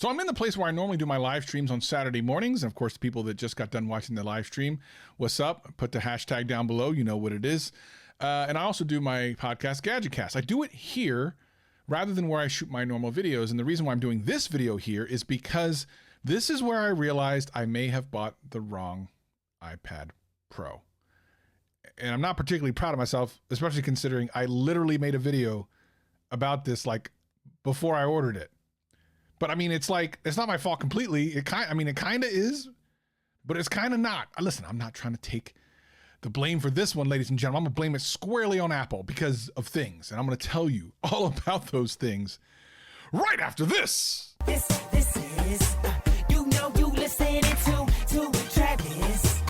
So I'm in the place where I normally do my live streams on Saturday mornings. And of course, the people that just got done watching the live stream, what's up? Put the hashtag down below. You know what it is. And I also do my podcast, GadgetCast. I do it here rather than where I shoot my normal videos. And the reason why I'm doing this video here is because this is where I realized I may have bought the wrong iPad Pro. And I'm not particularly proud of myself, especially considering I literally made a video about this like before I ordered it. But I mean, it's like, it's not my fault completely. It kind of is, but it's kind of not. Listen, I'm not trying to take the blame for this one, ladies and gentlemen. I'm gonna blame it squarely on Apple because of things. And I'm gonna tell you all about those things right after this. This is, you listening to Travis.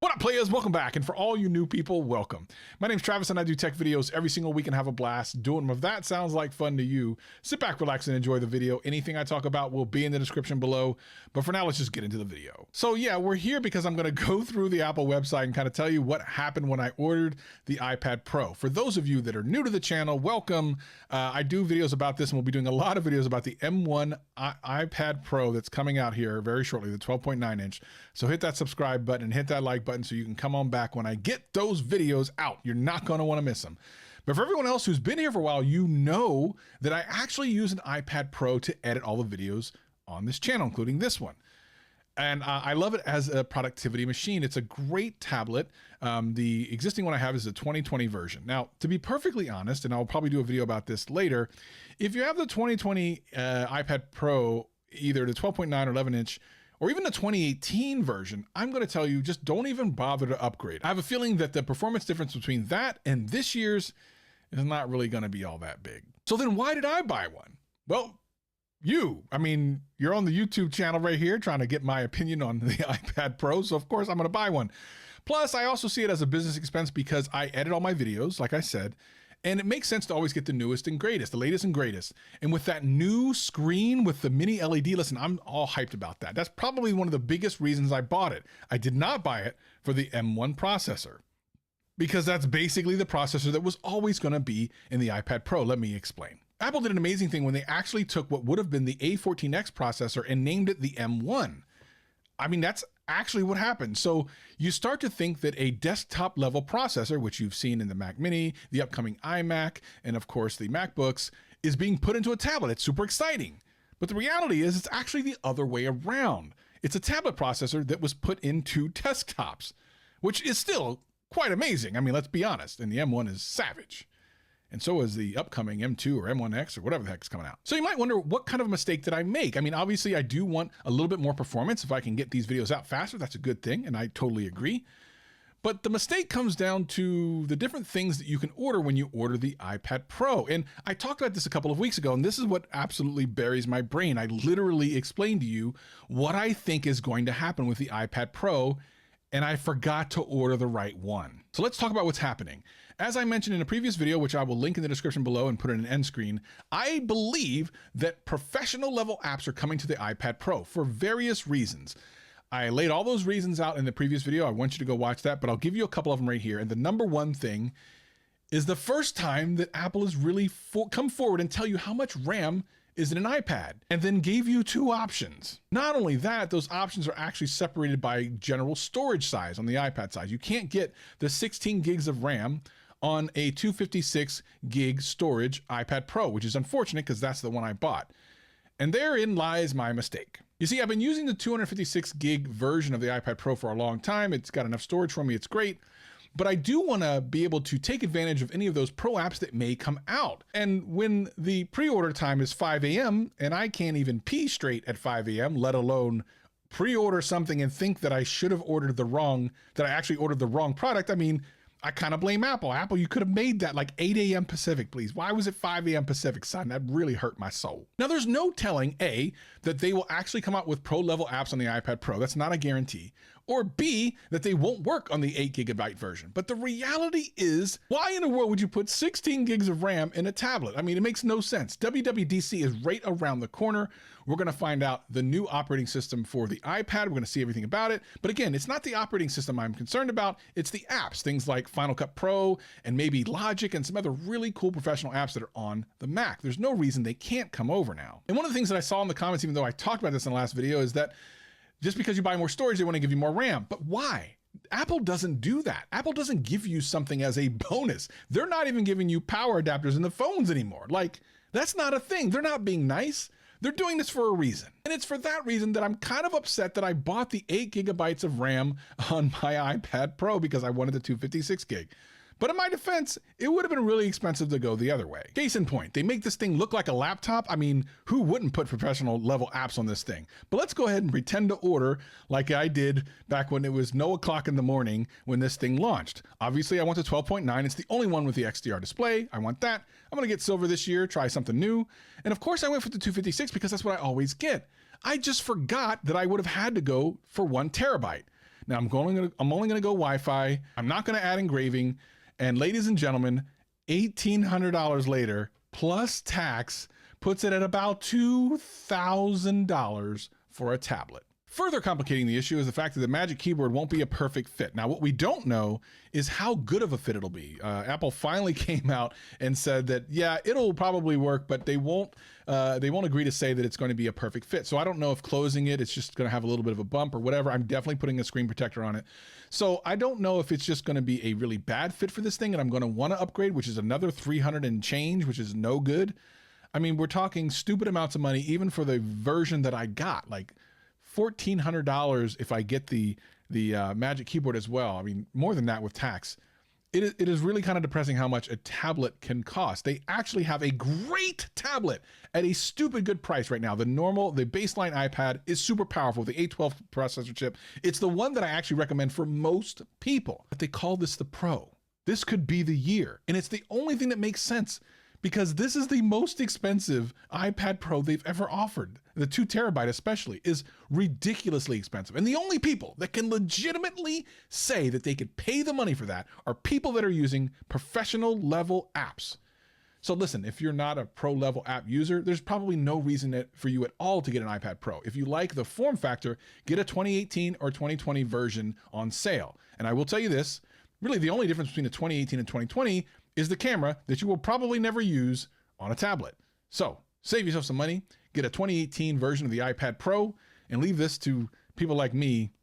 What up, players? Welcome back. And for all you new people, welcome. My name's Travis and I do tech videos every single week and have a blast doing them. If that sounds like fun to you, sit back, relax, and enjoy the video. Anything I talk about will be in the description below. But for now, let's just get into the video. So yeah, we're here because I'm going to go through the Apple website and kind of tell you what happened when I ordered the iPad Pro. For those of you that are new to the channel, welcome. I do videos about this and we'll be doing a lot of videos about the M1 iPad Pro that's coming out here very shortly, the 12.9 inch. So hit that subscribe button and hit that like button so you can come on back when I get those videos out. You're not going to want to miss them. But for everyone else who's been here for a while, you know that I actually use an iPad Pro to edit all the videos on this channel, including this one. And I love it as a productivity machine. It's a great tablet. The existing one I have is the 2020 version. Now, to be perfectly honest, and I'll probably do a video about this later, if you have the 2020 iPad Pro, either the 12.9 or 11 inch, or even the 2018 version, I'm going to tell you, just don't even bother to upgrade. I have a feeling that the performance difference between that and this year's is not really going to be all that big. So then why did I buy one? Well, you're on the YouTube channel right here trying to get my opinion on the iPad Pro. So of course I'm going to buy one. Plus I also see it as a business expense because I edit all my videos, like I said, and it makes sense to always get the newest and greatest, the latest and greatest. And with that new screen with the mini LED, listen, I'm all hyped about that. That's probably one of the biggest reasons I bought it. I did not buy it for the M1 processor because that's basically the processor that was always going to be in the iPad Pro. Let me explain. Apple did an amazing thing when they actually took what would have been the A14X processor and named it the M1. I mean, that's actually what happened. So you start to think that a desktop level processor, which you've seen in the Mac Mini, the upcoming iMac, and of course the MacBooks, is being put into a tablet. It's super exciting. But the reality is it's actually the other way around. It's a tablet processor that was put into desktops, which is still quite amazing. I mean, let's be honest. And the M1 is savage. And so is the upcoming M2 or M1X or whatever the heck is coming out. So you might wonder, what kind of a mistake did I make? I mean, obviously I do want a little bit more performance. If I can get these videos out faster, that's a good thing. And I totally agree. But the mistake comes down to the different things that you can order when you order the iPad Pro. And I talked about this a couple of weeks ago, and this is what absolutely buries my brain. I literally explained to you what I think is going to happen with the iPad Pro, and I forgot to order the right one. So let's talk about what's happening. As I mentioned in a previous video, which I will link in the description below and put in an end screen, I believe that professional level apps are coming to the iPad Pro for various reasons. I laid all those reasons out in the previous video. I want you to go watch that, but I'll give you a couple of them right here. And the number one thing is the first time that Apple has really come forward and tell you how much RAM is in an iPad, and then gave you two options. Not only that, those options are actually separated by general storage size on the iPad side. You can't get the 16 gigs of RAM on a 256 gig storage iPad Pro, which is unfortunate because that's the one I bought. And therein lies my mistake. You see, I've been using the 256 gig version of the iPad Pro for a long time. It's got enough storage for me, it's great. But I do want to be able to take advantage of any of those Pro apps that may come out. And when the pre-order time is 5 a.m. and I can't even pee straight at 5 a.m., let alone pre-order something and think that I should have ordered that I actually ordered the wrong product. I mean, I kind of blame Apple. Apple, you could have made that like 8 a.m. Pacific, please. Why was it 5 a.m. Pacific, son? That really hurt my soul. Now, there's no telling, A, that they will actually come out with pro-level apps on the iPad Pro. That's not a guarantee. or B, that they won't work on the 8 gigabyte version. But the reality is, why in the world would you put 16 gigs of RAM in a tablet? I mean, it makes no sense. WWDC is right around the corner. We're going to find out the new operating system for the iPad. We're going to see everything about it. But again, it's not the operating system I'm concerned about. It's the apps, things like Final Cut Pro and maybe Logic and some other really cool professional apps that are on the Mac. There's no reason they can't come over now. And one of the things that I saw in the comments, even though I talked about this in the last video, is that just because you buy more storage, they want to give you more RAM. But why? Apple doesn't do that. Apple doesn't give you something as a bonus. They're not even giving you power adapters in the phones anymore. Like, that's not a thing. They're not being nice. They're doing this for a reason. And it's for that reason that I'm kind of upset that I bought the 8 gigabytes of RAM on my iPad Pro because I wanted the 256 gig. But in my defense, it would have been really expensive to go the other way. Case in point, they make this thing look like a laptop. I mean, who wouldn't put professional level apps on this thing? But let's go ahead and pretend to order like I did back when it was no o'clock in the morning when this thing launched. Obviously, I want the 12.9. It's the only one with the XDR display. I want that. I'm gonna get silver this year, try something new. And of course I went for the 256 because that's what I always get. I just forgot that I would have had to go for 1 terabyte. Now I'm only gonna go Wi-Fi. I'm not gonna add engraving. And ladies and gentlemen, $1,800 later, plus tax, puts it at about $2,000 for a tablet. Further complicating the issue is the fact that the Magic Keyboard won't be a perfect fit. Now, what we don't know is how good of a fit it'll be. Apple finally came out and said that, yeah, it'll probably work, but they won't agree to say that it's going to be a perfect fit. So I don't know if closing it's just going to have a little bit of a bump or whatever. I'm definitely putting a screen protector on it. So I don't know if it's just going to be a really bad fit for this thing and I'm going to want to upgrade, which is another 300 and change, which is no good. I mean, we're talking stupid amounts of money, even for the version that I got, like $1,400 if I get the Magic Keyboard as well. I mean, more than that with tax. It is really kind of depressing how much a tablet can cost. They actually have a great tablet at a stupid good price right now. The baseline iPad is super powerful, the A12 processor chip. It's the one that I actually recommend for most people, but they call this the Pro. This could be the year, and it's the only thing that makes sense because this is the most expensive iPad Pro they've ever offered. The 2 terabyte especially is ridiculously expensive. And the only people that can legitimately say that they could pay the money for that are people that are using professional level apps. So listen, if you're not a pro level app user, there's probably no reason for you at all to get an iPad Pro. If you like the form factor, get a 2018 or 2020 version on sale. And I will tell you this, really the only difference between the 2018 and 2020 is the camera that you will probably never use on a tablet. So save yourself some money, get a 2018 version of the iPad Pro, and leave this to people like me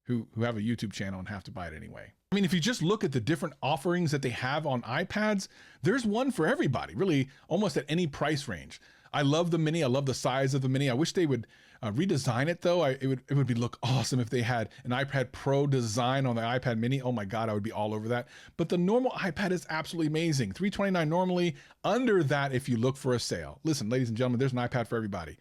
who have a YouTube channel and have to buy it anyway. I mean, if you just look at the different offerings that they have on iPads, there's one for everybody, really almost at any price range. I love the Mini. I love the size of the Mini. I wish they would redesign it though. It would look awesome if they had an iPad Pro design on the iPad Mini. Oh my God, I would be all over that. But the normal iPad is absolutely amazing. $329 normally, under that if you look for a sale. Listen, ladies and gentlemen, there's an iPad for everybody.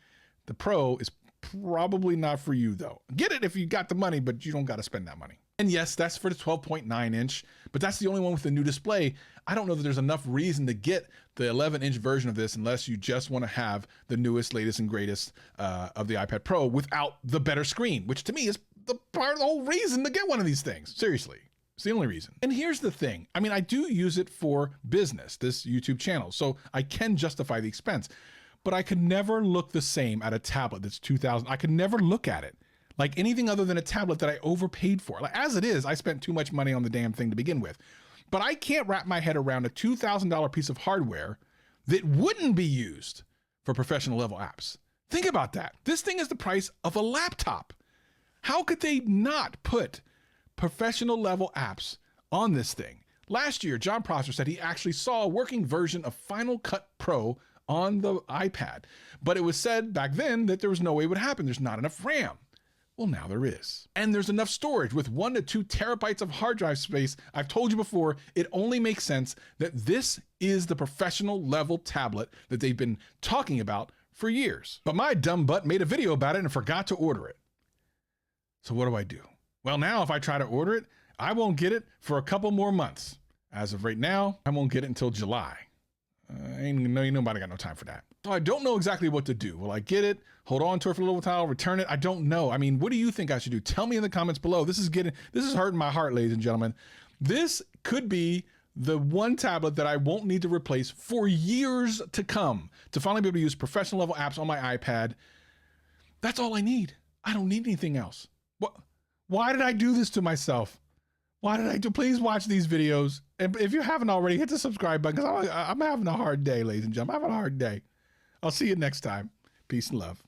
The Pro is probably not for you though. Get it if you got the money, but you don't got to spend that money. And yes, that's for the 12.9 inch, but that's the only one with the new display. I don't know that there's enough reason to get the 11 inch version of this unless you just want to have the newest, latest, and greatest of the iPad Pro without the better screen, which to me is the whole reason to get one of these things. Seriously. It's the only reason. And here's the thing. I mean, I do use it for business, this YouTube channel, so I can justify the expense, but I could never look the same at a tablet that's $2,000. I could never look at it like anything other than a tablet that I overpaid for. Like, as it is, I spent too much money on the damn thing to begin with. But I can't wrap my head around a $2,000 piece of hardware that wouldn't be used for professional level apps. Think about that. This thing is the price of a laptop. How could they not put professional level apps on this thing? Last year, John Prosser said he actually saw a working version of Final Cut Pro on the iPad, but it was said back then that there was no way it would happen. There's not enough RAM. Well, now there is. And there's enough storage with 1 to 2 terabytes of hard drive space. I've told you before, it only makes sense that this is the professional level tablet that they've been talking about for years. But my dumb butt made a video about it and forgot to order it. So what do I do? Well, now if I try to order it, I won't get it for a couple more months. As of right now, I won't get it until July. Ain't nobody got no time for that. So I don't know exactly what to do. Will I get it, hold on to it for a little while, return it? I don't know. I mean, what do you think I should do? Tell me in the comments below. This is hurting my heart, ladies and gentlemen. This could be the one tablet that I won't need to replace for years to come to finally be able to use professional level apps on my iPad. That's all I need. I don't need anything else. Why did I do this to myself? Why did I do? Please watch these videos. And if you haven't already, hit the subscribe button because I'm having a hard day, ladies and gentlemen. I'm having a hard day. I'll see you next time. Peace and love.